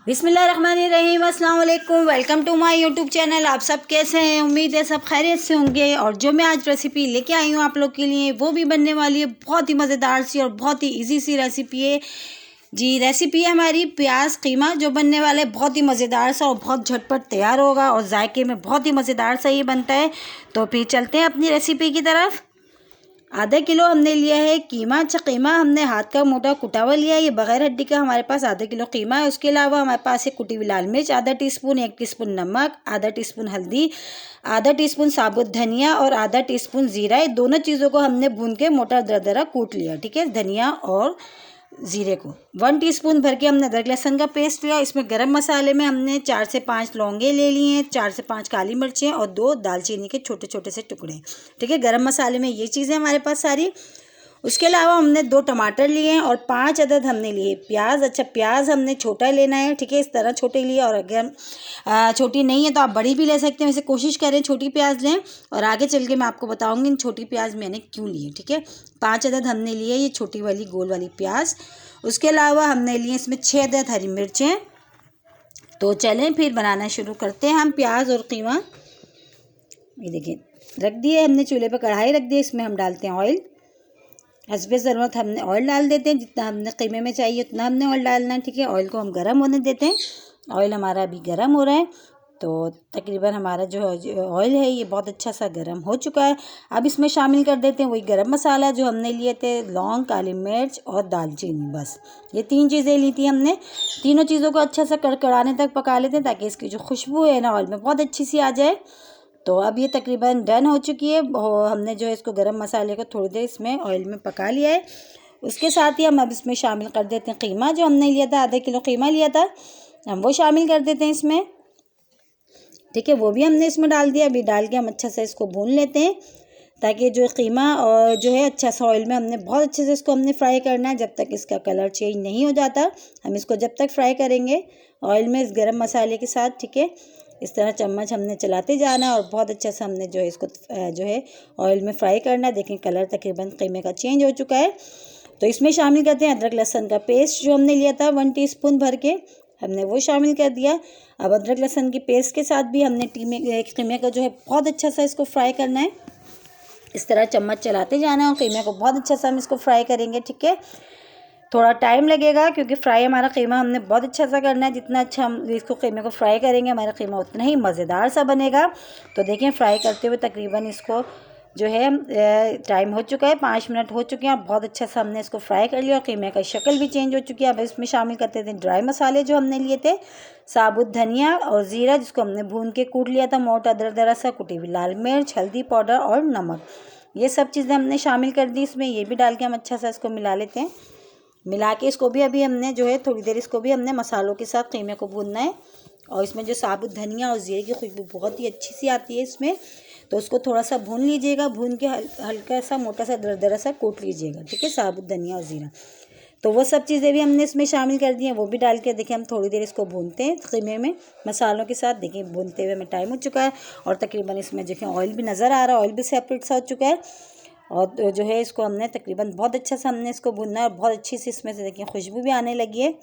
बिस्मिल्लाहिर्रहमानिर्रहीम, अस्सलाम वालेकुम। Welcome to my YouTube channel. आप सब कैसे हैं? उम्मीद है सब खैरियत से होंगे। और जो मैं आज रेसिपी लेके आई हूँ आप लोग के लिए, वो भी बनने वाली है बहुत ही मज़ेदार सी और बहुत ही इजी सी रेसिपी है जी। रेसिपी है हमारी प्याज कीमा, जो बनने वाला है बहुत ही मज़ेदार सा और बहुत झटपट तैयार होगा और जायके में बहुत ही मज़ेदार सा ये बनता है। तो फिर चलते हैं अपनी रेसिपी की तरफ। आधा किलो हमने लिया है कीमा। अच्छा, कीमा हमने हाथ का मोटा कुटा हुआ लिया है, ये बगैर हड्डी का हमारे पास आधा किलो कीमा है। उसके अलावा हमारे पास है कुटी हुई लाल मिर्च आधा टीस्पून, 1 टीस्पून नमक, आधा टीस्पून हल्दी, आधा टीस्पून साबुत धनिया और आधा टीस्पून जीरा। ये दोनों चीज़ों को हमने भून के मोटा दरदरा कूट लिया, ठीक है। धनिया और ज़ीरे को 1 टीस्पून भर के हमने अदरक लहसुन का पेस्ट लिया। इसमें गरम मसाले में हमने 4 से 5 लौंगे ले लिए हैं, 4 से 5 काली मिर्चें और 2 दालचीनी के छोटे छोटे से टुकड़े, ठीक है। गरम मसाले में ये चीज़ें हमारे पास सारी। उसके अलावा हमने 2 टमाटर लिए हैं और 5 अदद हमने लिए प्याज। अच्छा, प्याज हमने छोटा लेना है, ठीक है, इस तरह छोटे लिए। और अगर छोटी नहीं है तो आप बड़ी भी ले सकते हैं, वैसे कोशिश करें छोटी प्याज लें। और आगे चल के मैं आपको बताऊंगी इन छोटी प्याज मैंने क्यों लिए, ठीक है। 5 अदद हमने लिए ये छोटी वाली गोल वाली प्याज। उसके अलावा हमने लिए इसमें 6 अदद हरी मिर्चें। तो चलें फिर बनाना शुरू करते हैं हम प्याज और कीमा। ये देखिए, रख दिए हमने चूल्हे पर कढ़ाई रख दी, इसमें हम डालते हैं ऑयल। हस्बे ज़रूरत हमने ऑयल डाल देते हैं, जितना हमने कीमे में चाहिए उतना हमने ऑयल डालना है, ठीक है। ऑयल को हम गर्म होने देते हैं। ऑयल हमारा अभी गर्म हो रहा है, तो तकरीबन हमारा जो ऑयल है ये बहुत अच्छा सा गर्म हो चुका है। अब इसमें शामिल कर देते हैं वही गरम मसाला जो हमने लिए थे, लौंग, काली मिर्च और दालचीनी। बस ये 3 चीज़ें ली थी हमने। तीनों चीज़ों को अच्छा सा कड़कड़ाने तक पका लेते हैं, ताकि इसकी जो खुशबू है ना ऑयल में बहुत अच्छी सी आ जाए। तो अब ये तकरीबन डन हो चुकी है। हमने जो है इसको गरम मसाले को थोड़ी देर इसमें ऑयल में पका लिया है। उसके साथ ही हम अब इसमें शामिल कर देते हैं कीमा जो हमने लिया था, आधा किलो कीमा लिया था, हम वो शामिल कर देते हैं इसमें, ठीक है। वो भी हमने इसमें डाल दिया। अभी डाल के हम अच्छा से इसको भून लेते हैं, ताकि जो कीमा और जो है अच्छा सा ऑयल में हमने बहुत अच्छे से इसको हमने फ्राई करना है, जब तक इसका कलर चेंज नहीं हो जाता। हम इसको जब तक फ्राई करेंगे ऑयल में इस गरम मसाले के साथ, ठीक है। इस तरह चम्मच हमने चलाते जाना है और बहुत अच्छा सा हमने जो है इसको जो है ऑयल में फ्राई करना है। देखें कलर तकरीबन कीमे का चेंज हो चुका है। तो इसमें शामिल करते हैं अदरक लहसुन का पेस्ट जो हमने लिया था 1 टीस्पून भर के, हमने वो शामिल कर दिया। अब अदरक लहसुन की पेस्ट के साथ भी हमने कीमे का जो है बहुत अच्छा सा इसको फ्राई करना है। इस तरह चम्मच चलाते जाना है और कीमे को बहुत अच्छा सा हम इसको फ्राई करेंगे, ठीक है। थोड़ा टाइम लगेगा क्योंकि फ्राई हमारा कीमा हमने बहुत अच्छा सा करना है। जितना अच्छा हम इसको कीमे को फ्राई करेंगे हमारा कीमा उतना ही मज़ेदार सा बनेगा। तो देखें फ्राई करते हुए तकरीबन इसको जो है टाइम हो चुका है, 5 मिनट हो चुके हैं। बहुत अच्छा सा हमने इसको फ्राई कर लिया और कीमे का शक्ल भी चेंज हो चुकी है। अब इसमें शामिल करते थे ड्राई मसाले जो हमने लिए थे, साबुत धनिया और ज़ीरा जिसको हमने भून के कूट लिया था मोटा दरदरा सा, कुटी हुई लाल मिर्च, हल्दी पाउडर और नमक। ये सब चीज़ें हमने शामिल कर दी इसमें। ये भी डाल के हम अच्छा सा इसको मिला लेते हैं। मिला के इसको भी अभी हमने जो है थोड़ी देर इसको भी हमने मसालों के साथ कीमे को भूनना है। और इसमें जो साबुत धनिया और ज़ीरे की खुशबू बहुत ही अच्छी सी आती है इसमें, तो उसको थोड़ा सा भून लीजिएगा। भून के हल्का सा मोटा सा दरदरा सा कूट लीजिएगा, ठीक है, साबुत धनिया और ज़ीरा। तो वो सब चीज़ें भी हमने इसमें शामिल कर दी हैं, वो भी डाल के देखिए हम थोड़ी देर इसको भूनते हैं कीमे में मसालों के साथ। देखिए भूनते हुए हमें टाइम हो चुका है और तकरीबन इसमें देखिए ऑयल भी नज़र आ रहा है, ऑयल भी सेपरेट सा हो चुका है। और जो है इसको हमने तकरीबन बहुत अच्छा सा हमने इसको भुनना है और बहुत अच्छी सी इसमें से देखिए खुशबू भी आने लगी है।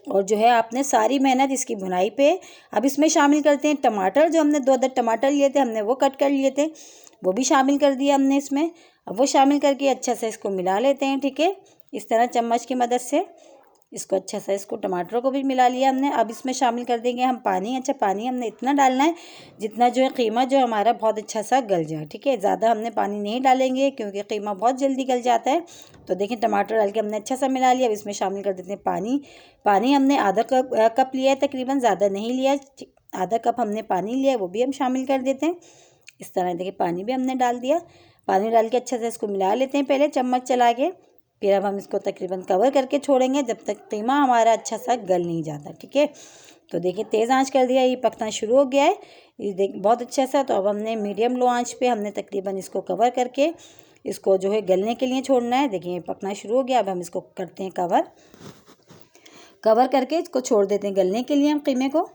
और जो है आपने सारी मेहनत इसकी भुनाई पे। अब इसमें शामिल करते हैं टमाटर। जो हमने 2 अदद टमाटर लिए थे हमने वो कट कर लिए थे, वो भी शामिल कर दिया हमने इसमें। अब वो शामिल करके अच्छा से इसको मिला लेते हैं, ठीक है, इस तरह चम्मच की मदद से इसको अच्छा सा इसको टमाटरों को भी मिला लिया हमने। अब इसमें शामिल कर देंगे हम पानी। अच्छा, पानी हमने इतना डालना है जितना जो है कीमा जो हमारा बहुत अच्छा सा गल जाए, ठीक है। ज़्यादा हमने पानी नहीं डालेंगे क्योंकि कीमा बहुत जल्दी गल जाता है। तो देखिए टमाटर डाल के हमने अच्छा सा मिला लिया। अब इसमें शामिल कर देते हैं पानी। पानी हमने आधा कप लिया है तकरीबन, ज़्यादा नहीं लिया, आधा कप हमने पानी लिया है, वो भी हम शामिल कर देते हैं। इस तरह देखिए पानी भी हमने डाल दिया। पानी डाल के अच्छे से इसको मिला लेते हैं पहले चम्मच चला के। फिर अब हम इसको तकरीबन कवर करके छोड़ेंगे जब तक कीमा हमारा अच्छा सा गल नहीं जाता, ठीक है। तो देखिए तेज़ आंच कर दिया, ये पकना शुरू हो गया है, ये देख बहुत अच्छा सा। तो अब हमने मीडियम लो आंच पे हमने तकरीबन इसको कवर करके इसको जो है गलने के लिए छोड़ना है। देखिए ये पकना शुरू हो गया। अब हम इसको करते हैं कवर करके इसको छोड़ देते हैं गलने के लिए हम कीमे को।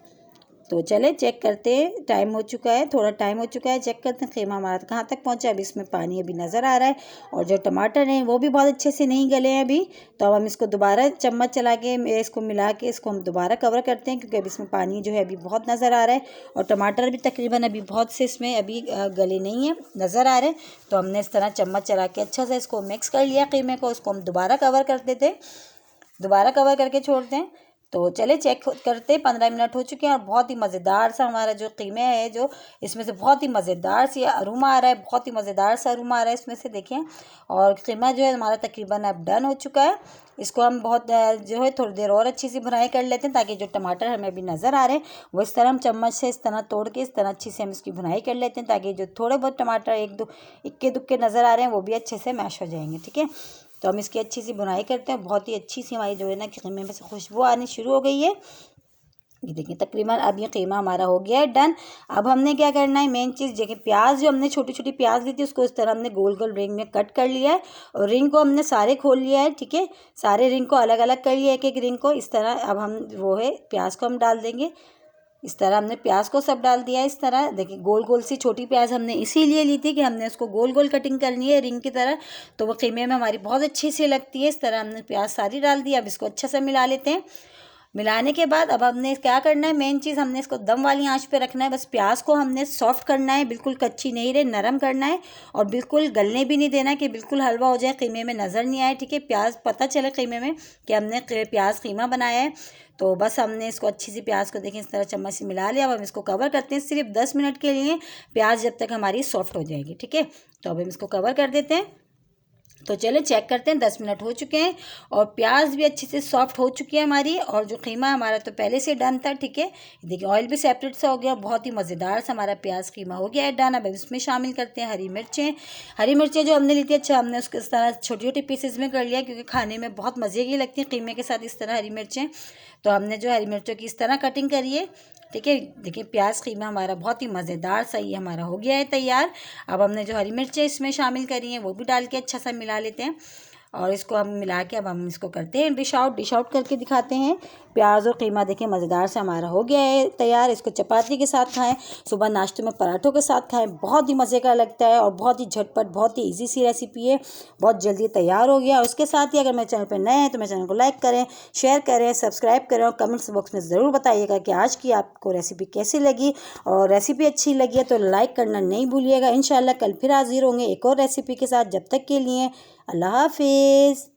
तो चले चेक करते हैं, टाइम हो चुका है, थोड़ा टाइम हो चुका है, चेक करते हैं कीमा हमारा कहाँ तक पहुँचा। अभी इसमें पानी अभी नज़र आ रहा है और जो टमाटर हैं वो भी बहुत अच्छे से नहीं गले हैं अभी। तो अब हम इसको दोबारा चम्मच चला के इसको मिला के इसको हम दोबारा कवर करते हैं, क्योंकि अभी इसमें पानी जो है अभी बहुत नज़र आ रहा है और टमाटर भी तकरीबन अभी बहुत से इसमें अभी गले नहीं है, नज़र आ रहे हैं। तो हमने इस तरह चम्मच चला के अच्छा से इसको मिक्स कर लिया कीमे को। इसको हम दोबारा कवर कर देते हैं, दोबारा कवर करके छोड़ते हैं। तो चले चेक करते, 15 मिनट हो चुके हैं और बहुत ही मज़ेदार सा हमारा जो कीमा है, जो इसमें से बहुत ही मज़ेदार सी अरोमा आ रहा है, बहुत ही मज़ेदार सा अरोमा आ रहा है इसमें से, देखें। और कीमा जो है हमारा तकरीबन अब डन हो चुका है। इसको हम बहुत जो है थोड़ी देर और अच्छी सी भुनाई कर लेते हैं, ताकि जो टमाटर हमें अभी नज़र आ रहे हैं वो इस तरह हम चम्मच से इस तरह तोड़ के इस तरह अच्छी से हम इसकी भुनाई कर लेते हैं, ताकि जो थोड़े बहुत टमाटर एक दो इक्के दुक्के नज़र आ रहे हैं वो भी अच्छे से मैश हो जाएंगे, ठीक है। तो हम इसकी अच्छी सी बुनाई करते हैं। बहुत ही अच्छी सी हमारी जो है ना कीमे में से खुशबू आनी शुरू हो गई है। ये देखिए तकरीबन अब ये कीमा हमारा हो गया है डन। अब हमने क्या करना है, मेन चीज़ देखिए, प्याज जो हमने छोटी छोटी प्याज ली थी उसको इस तरह हमने गोल गोल रिंग में कट कर लिया है और रिंग को हमने सारे खोल लिया है, ठीक है। सारे रिंग को अलग अलग कर लिया, एक एक रिंग को इस तरह। अब हम वो है प्याज को हम डाल देंगे, इस तरह हमने प्याज को सब डाल दिया। इस तरह देखिए गोल गोल सी छोटी प्याज हमने इसीलिए ली थी कि हमने उसको गोल गोल कटिंग करनी है रिंग की तरह, तो वो कीमे में हमारी बहुत अच्छी सी लगती है। इस तरह हमने प्याज सारी डाल दी। अब इसको अच्छा से मिला लेते हैं। मिलाने के बाद अब हमने क्या करना है, मेन चीज़ हमने इसको दम वाली आंच पे रखना है। बस प्याज को हमने सॉफ्ट करना है, बिल्कुल कच्ची नहीं रहे, नरम करना है और बिल्कुल गलने भी नहीं देना कि बिल्कुल हलवा हो जाए, कीमे में नज़र नहीं आए, ठीक है। प्याज पता चले कीमे में कि हमने प्याज कीमा बनाया है। तो बस हमने इसको अच्छी सी प्याज को देखें इस तरह चम्मच से मिला लिया। अब हम इसको कवर करते हैं सिर्फ 10 मिनट के लिए, प्याज जब तक हमारी सॉफ्ट हो जाएगी, ठीक है। तो अब हम इसको कवर कर देते हैं। तो चले चेक करते हैं, 10 मिनट हो चुके हैं और प्याज भी अच्छे से सॉफ्ट हो चुकी है हमारी, और जो कीमा हमारा तो पहले से डन था, ठीक है। देखिए ऑयल भी सेपरेट सा हो गया, बहुत ही मज़ेदार सा हमारा प्याज कीमा हो गया है डन। अब इसमें शामिल करते हैं हरी मिर्चें। हरी मिर्चें जो हमने ली थी, अच्छा हमने उसको इस तरह छोटी छोटी पीसेज में कर लिया, क्योंकि खाने में बहुत मज़े की लगती हैं कीमे के साथ इस तरह हरी मिर्चें। तो हमने जो हरी मिर्चों की इस तरह कटिंग करी है, ठीक है। देखिए प्याज कीमा हमारा बहुत ही मज़ेदार सा ये हमारा हो गया है तैयार। अब हमने जो हरी मिर्चें इसमें शामिल करी हैं वो भी डाल के अच्छा सा मिला लेते हैं और इसको हम मिला के अब हम इसको करते हैं डिश आउट करके दिखाते हैं। प्याज और कीमा देखिए मज़ेदार से हमारा हो गया है तैयार। इसको चपाती के साथ खाएं, सुबह नाश्ते में पराठों के साथ खाएं, बहुत ही मज़े का लगता है और बहुत ही झटपट, बहुत ही इजी सी रेसिपी है, बहुत जल्दी तैयार हो गया। और उसके साथ ही अगर मेरे चैनल पर नए हैं तो मेरे चैनल को लाइक करें, शेयर करें, सब्सक्राइब करें और कमेंट्स बॉक्स में ज़रूर बताइएगा कि आज की आपको रेसिपी कैसी लगी। और रेसिपी अच्छी लगी है तो लाइक करना नहीं भूलिएगा। इंशाल्लाह कल फिर हाजिर होंगे एक और रेसिपी के साथ। जब तक के लिए अल्लाह हाफिज़।